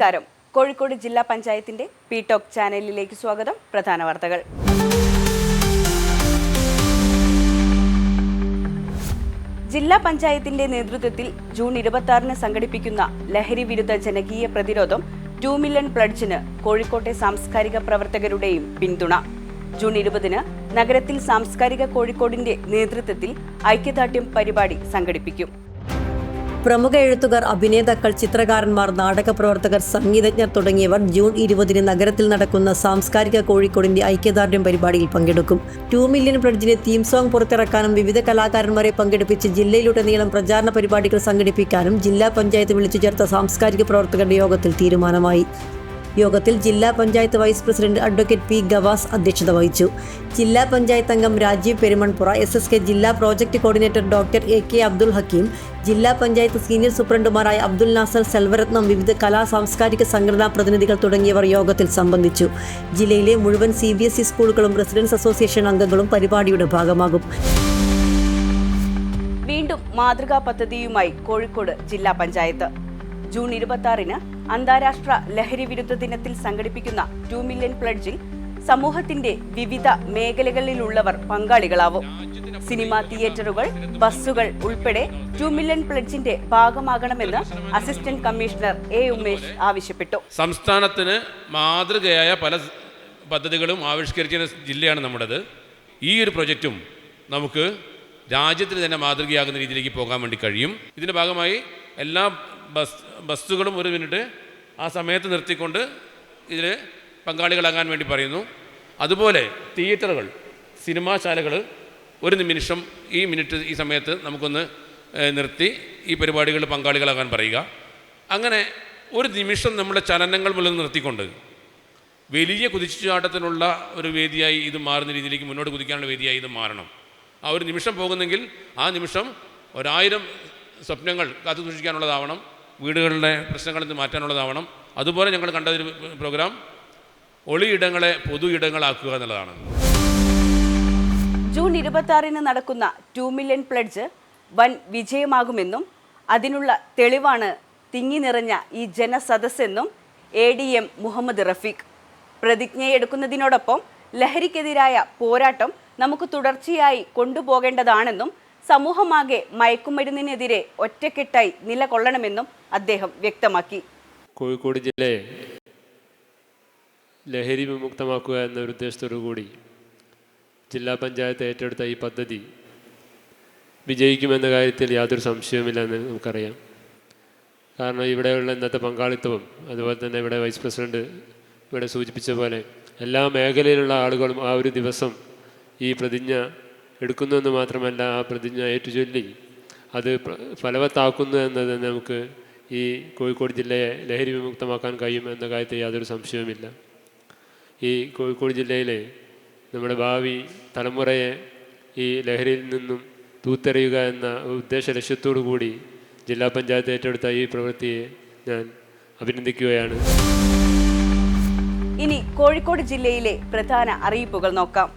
നമസ്കാരം. കോഴിക്കോട് ജില്ലാ പഞ്ചായത്തിന്റെ പി ടോക്ക് ചാനലിലേക്ക് സ്വാഗതം. പ്രധാന വാർത്തകൾ. ജില്ലാ പഞ്ചായത്തിന്റെ നേതൃത്വത്തിൽ ജൂൺ 26 സംഘടിപ്പിക്കുന്ന ലഹരി വിരുദ്ധ ജനകീയ പ്രതിരോധം 2 മില്യൺ പ്ലഡ്ജിന് കോഴിക്കോട്ടെ സാംസ്കാരിക പ്രവർത്തകരുടെയും പിന്തുണ. ജൂൺ 20 നഗരത്തിൽ സാംസ്കാരിക കോഴിക്കോടിന്റെ നേതൃത്വത്തിൽ ഐക്യദാർഢ്യം പരിപാടി സംഘടിപ്പിക്കും. പ്രമുഖ എഴുത്തുകാർ, അഭിനേതാക്കൾ, ചിത്രകാരന്മാർ, നാടക പ്രവർത്തകർ, സംഗീതജ്ഞർ തുടങ്ങിയവർ ജൂൺ 20 നഗരത്തിൽ നടക്കുന്ന സാംസ്കാരിക കോഴിക്കോടിന്റെ ഐക്യദാർഢ്യം പരിപാടിയിൽ പങ്കെടുക്കും. 2 മില്യൺ പ്ലഡ്ജിന് തീം സോങ് പുറത്തിറക്കാനും വിവിധ കലാകാരന്മാരെ പങ്കെടുപ്പിച്ച് ജില്ലയിലുടനീളം പ്രചാരണ പരിപാടികൾ സംഘടിപ്പിക്കാനും ജില്ലാ പഞ്ചായത്ത് വിളിച്ചു ചേർത്ത സാംസ്കാരിക പ്രവർത്തകരുടെ യോഗത്തിൽ തീരുമാനമായി. യോഗത്തിൽ ജില്ലാ panchayat vice president advocate P Gavas അധ്യക്ഷത വഹിച്ചു. ജില്ലാ പഞ്ചായത്ത് അംഗം രാജീവ് പെരുമൺപുറ, SSK ജില്ലാ project coordinator doctor AK Abdul Hakeem, ജില്ലാ പഞ്ചായത്ത് സീനിയർ സൂപ്രണ്ടുമാരായ അബ്ദുൽ നാസർ, സെൽവരത്നം, വിവിധ കലാ സാംസ്കാരിക സംഘടനാ പ്രതിനിധികൾ തുടങ്ങിയവർ യോഗത്തിൽ സംബന്ധിച്ചു. ജില്ലയിലെ മുഴുവൻ CBSE സ്കൂളുകളും റെസിഡൻസ് അസോസിയേഷൻ അംഗങ്ങളും പരിപാടിയുടെ ഭാഗമാകും. വീണ്ടും മാതൃകാ പദ്ധതിയുമായി കോഴിക്കോട് ജില്ലാ പഞ്ചായത്ത്. ജൂൺ 26 അന്താരാഷ്ട്ര ലഹരി വിരുദ്ധ ദിനത്തിൽ സംഘടിപ്പിക്കുന്ന 2 മില്യൺ പ്ലഡ്ജിൽ സമൂഹത്തിന്റെ വിവിധ മേഖലകളിലുള്ളവർ പങ്കാളികളാവും. സിനിമ തിയേറ്ററുകൾ, ബസ്സുകൾ ഉൾപ്പെടെ 2 മില്യൺ പ്ലഡ്ജിന്റെ ഭാഗമാകണമെന്ന് അസിസ്റ്റന്റ് കമ്മീഷണർ A. ഉമേഷ് ആവശ്യപ്പെട്ടു. സംസ്ഥാനത്തിന് മാതൃകയായ പല പദ്ധതികളും ആവിഷ്കരിക്കുന്ന ജില്ലയാണ് നമ്മുടേത്. ഈ ഒരു പ്രൊജക്റ്റും നമുക്ക് രാജ്യത്തിന് തന്നെ മാതൃകയാകുന്ന രീതിയിലേക്ക് പോകാൻ വേണ്ടി കഴിയും. ഇതിൻ്റെ ഭാഗമായി എല്ലാ ബസ്സുകളും ഒരു മിനിറ്റ് ആ സമയത്ത് നിർത്തിക്കൊണ്ട് ഇതിൽ പങ്കാളികളാകാൻ വേണ്ടി പറയുന്നു. അതുപോലെ തിയേറ്ററുകൾ, സിനിമാശാലകൾ ഒരു നിമിഷം ഈ സമയത്ത് നമുക്കൊന്ന് നിർത്തി ഈ പരിപാടികളിൽ പങ്കാളികളാകാൻ പറയുക. അങ്ങനെ ഒരു നിമിഷം നമ്മുടെ ചലനങ്ങൾ മുതൽ നിർത്തിക്കൊണ്ട് വലിയ കുതിച്ചുചാട്ടത്തിനുള്ള ഒരു വേദിയായി ഇത് മാറുന്ന രീതിയിലേക്ക് മുന്നോട്ട് കുതിക്കാനുള്ള വേദിയായി ഇത് മാറണം. ആ ഒരു നിമിഷം പോകുന്നെങ്കിൽ ആ നിമിഷം 1000 സ്വപ്നങ്ങൾ കാത്തു സൂക്ഷിക്കാനുള്ളതാവണം, വീടുകളുടെ പ്രശ്നങ്ങളിൽ നിന്ന് മാറ്റാനുള്ളതാവണം. അതുപോലെ ഞങ്ങൾ കണ്ടൊരു പ്രോഗ്രാം ഒളിയിടങ്ങളെ പൊതു ഇടങ്ങളാക്കുക എന്നുള്ളതാണ്. ജൂൺ 26 നടക്കുന്ന 2 മില്യൺ പ്ലഡ്ജ് വൻ വിജയമാകുമെന്നും അതിനുള്ള തെളിവാണ് തിങ്ങി നിറഞ്ഞ ഈ ജനസദസ്സെന്നും ADM മുഹമ്മദ് റഫീഖ്. പ്രതിജ്ഞയെടുക്കുന്നതിനോടൊപ്പം ലഹരിക്കെതിരായ പോരാട്ടം നമുക്ക് തുടർച്ചയായി കൊണ്ടുപോകേണ്ടതാണെന്നും സമൂഹമാകെ മയക്കുമരുന്നിനെതിരെ ഒറ്റക്കെട്ടായി നിലകൊള്ളണമെന്നും അദ്ദേഹം വ്യക്തമാക്കി. കോഴിക്കോട് ജില്ലയെ ലഹരി വിമുക്തമാക്കുക എന്ന ഉദ്ദേശത്തോടു കൂടി ജില്ലാ പഞ്ചായത്ത് ഏറ്റെടുത്ത ഈ പദ്ധതി വിജയിക്കുമെന്ന കാര്യത്തിൽ യാതൊരു സംശയവുമില്ലെന്ന് നമുക്കറിയാം. കാരണം ഇവിടെയുള്ള ഇന്നത്തെ പങ്കാളിത്തവും അതുപോലെ തന്നെ ഇവിടെ വൈസ് പ്രസിഡന്റ് ഇവിടെ സൂചിപ്പിച്ച പോലെ എല്ലാ മേഖലയിലുള്ള ആളുകളും ആ ഒരു ദിവസം ഈ പ്രതിജ്ഞ എടുക്കുന്നു എന്ന് മാത്രമല്ല, ആ പ്രതിജ്ഞ ഏറ്റുചൊല്ലി അത് ഫലവത്താക്കുന്നു എന്നത് നമുക്ക് ഈ കോഴിക്കോട് ജില്ലയെ ലഹരി വിമുക്തമാക്കാൻ കഴിയും എന്ന കാര്യത്തിൽ യാതൊരു സംശയവുമില്ല. ഈ കോഴിക്കോട് ജില്ലയിലെ നമ്മുടെ ഭാവി തലമുറയെ ഈ ലഹരിയിൽ നിന്നും തൂത്തെറിയുക എന്ന ഉദ്ദേശ ലക്ഷ്യത്തോടു കൂടി ജില്ലാ പഞ്ചായത്ത് ഏറ്റെടുത്ത ഈ പ്രവൃത്തിയെ ഞാൻ അഭിനന്ദിക്കുകയാണ്. ഇനി കോഴിക്കോട് ജില്ലയിലെ പ്രധാന അറിയിപ്പുകൾ നോക്കാം.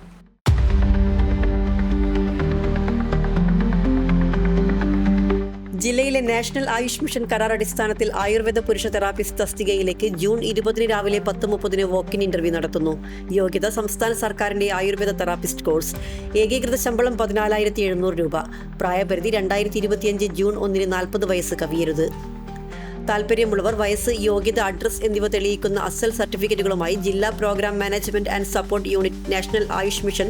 ജില്ലയിലെ നാഷണൽ ആയുഷ് മിഷൻ കരാർ അടിസ്ഥാനത്തിൽ ആയുർവേദ പുരുഷ തെറാപ്പിസ്റ്റ് തസ്തികയിലേക്ക് ജൂൺ 20 രാവിലെ 10:30 വോക്കിൻ ഇന്റർവ്യൂ നടത്തുന്നു. യോഗ്യത സംസ്ഥാന സർക്കാരിന്റെ ആയുർവേദ തെറാപ്പിസ്റ്റ് കോഴ്സ്. ഏകീകൃത ശമ്പളം 14,700 രൂപ. പ്രായപരിധി 2025 ജൂൺ 1 40 വയസ്സ് കവിയരുത്. താൽപ്പര്യമുള്ളവർ വയസ്സ്, യോഗ്യത, അഡ്രസ് എന്നിവ തെളിയിക്കുന്ന അസൽ സർട്ടിഫിക്കറ്റുകളുമായി ജില്ലാ programme management and support unit, national Ayush mission,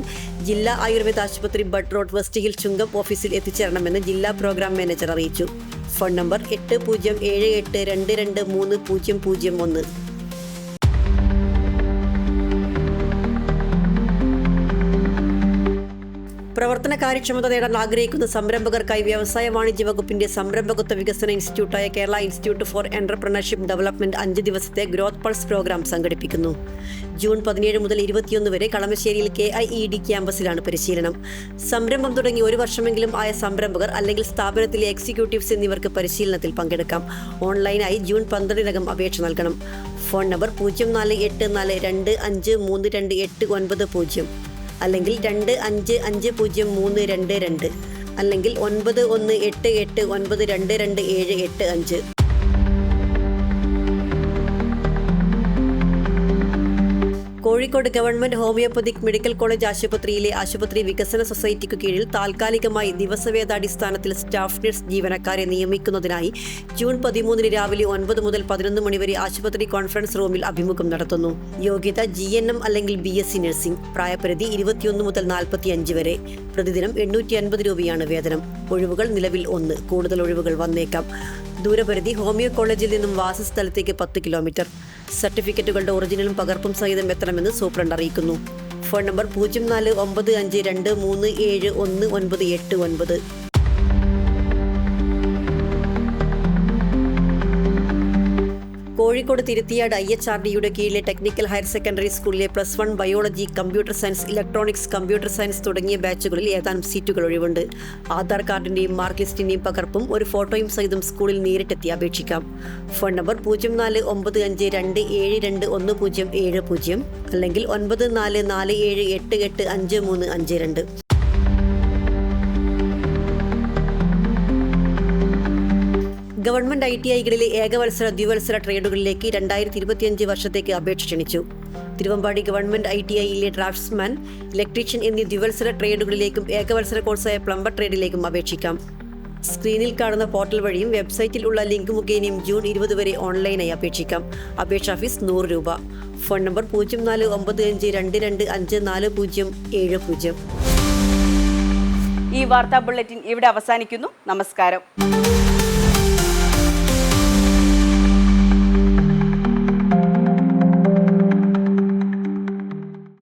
ജില്ലാ ആയുർവേദ ആശുപത്രി, bud road, west hill, Chungam ഓഫീസിൽ എത്തിച്ചേരണമെന്ന് ജില്ലാ പ്രോഗ്രാം മാനേജർ അറിയിച്ചു. Phone number 8078223001. പ്രവർത്തന കാര്യക്ഷമത നേടാൻ ആഗ്രഹിക്കുന്ന സംരംഭകർക്കായി വ്യവസായ വാണിജ്യ വകുപ്പിന്റെ സംരംഭകത്വ വികസന ഇൻസ്റ്റിറ്റ്യൂട്ടായ Kerala institute for entrepreneurship development 5 ദിവസത്തെ ഗ്രോത്ത് പൾസ് പ്രോഗ്രാം സംഘടിപ്പിക്കുന്നു. ജൂൺ 17 മുതൽ 21 വരെ കളമശ്ശേരിയിൽ KIED ക്യാമ്പസിലാണ് പരിശീലനം. സംരംഭം തുടങ്ങി 1 വർഷമെങ്കിലും ആയ സംരംഭകർ അല്ലെങ്കിൽ സ്ഥാപനത്തിലെ എക്സിക്യൂട്ടീവ്സ് എന്നിവർക്ക് പരിശീലനത്തിൽ പങ്കെടുക്കാം. ഓൺലൈനായി ജൂൺ 12 അപേക്ഷ നൽകണം. ഫോൺ നമ്പർ 048425322890 അല്ലെങ്കിൽ 25503222 അല്ലെങ്കിൽ 9188922275. Kozhikode government homoeopathic medical college ആശുപത്രിയിലെ ആശുപത്രി വികസന സൊസൈറ്റിക്കു കീഴിൽ താൽക്കാലികമായി ദിവസവേതാടിസ്ഥാനത്തിൽ സ്റ്റാഫ് നഴ്സ് ജീവനക്കാരെ നിയമിക്കുന്നതിനായി ജൂൺ 13 രാവിലെ 9 മുതൽ 11 മണിവരെ ആശുപത്രി കോൺഫറൻസ് റൂമിൽ അഭിമുഖം നടത്തുന്നു. യോഗ്യത GNM അല്ലെങ്കിൽ BSc നഴ്സിംഗ്. പ്രായപരിധി 21 മുതൽ 45 വരെ. പ്രതിദിനം 850 രൂപയാണ് വേതനം. ഒഴിവുകൾ നിലവിൽ 1. കൂടുതൽ ഒഴിവുകൾ വന്നേക്കാം. ദൂരപരിധി ഹോമിയോ കോളേജിൽ നിന്നും വാസസ്ഥലത്തേക്ക് 10 കിലോമീറ്റർ. സർട്ടിഫിക്കറ്റുകളുടെ ഒറിജിനലും പകർപ്പും സഹിതം എത്തണമെന്ന് സൂപ്രണ്ട് അറിയിക്കുന്നു. Phone number 0495237198. കോഴിക്കോട് തിരുത്തിയാട് IHRDയുടെ കീഴിലെ ടെക്നിക്കൽ ഹയർ സെക്കൻഡറി സ്കൂളിലെ +1 biology, computer science, electronics, computer science തുടങ്ങിയ ബാച്ചുകളിൽ ഏതാനും സീറ്റുകൾ ഒഴിവുണ്ട്. ആധാർ കാർഡിന്റെയും മാർക്ക് ലിസ്റ്റിന്റെയും പകർപ്പും ഒരു ഫോട്ടോയും സഹിതം സ്കൂളിൽ നേരിട്ടെത്തി അപേക്ഷിക്കാം. ഫോൺ നമ്പർ 0495272107 അല്ലെങ്കിൽ 9447885352. ഗവൺമെന്റ് ITIകളിലെ ഏകവത്സര ദ്വിവത്സര ട്രേഡുകളിലേക്ക് 2025 വർഷത്തേക്ക് അപേക്ഷ ക്ഷണിച്ചു. തിരുവമ്പാടി ഗവൺമെന്റ് ITIയിലെ ഡ്രാഫ്റ്റ്സ്മാൻ, ഇലക്ട്രീഷ്യൻ എന്നീ ദ്വിവത്സര ട്രേഡുകളിലേക്കും ഏകവത്സര കോഴ്സായ പ്ലംബർ ട്രേഡിലേക്കും അപേക്ഷിക്കാം. സ്ക്രീനിൽ കാണുന്ന പോർട്ടൽ വഴിയും വെബ്സൈറ്റിൽ ഉള്ള ലിങ്ക് മുഖേനയും ജൂൺ 20 വരെ ഓൺലൈനായി അപേക്ഷിക്കാം. അപേക്ഷാ ഫീസ് 100 രൂപ. Phone number 0495225470. ഈ വാർത്താ ബുള്ളറ്റിൻ ഇവിടെ അവസാനിക്കുന്നു. നമസ്കാരം.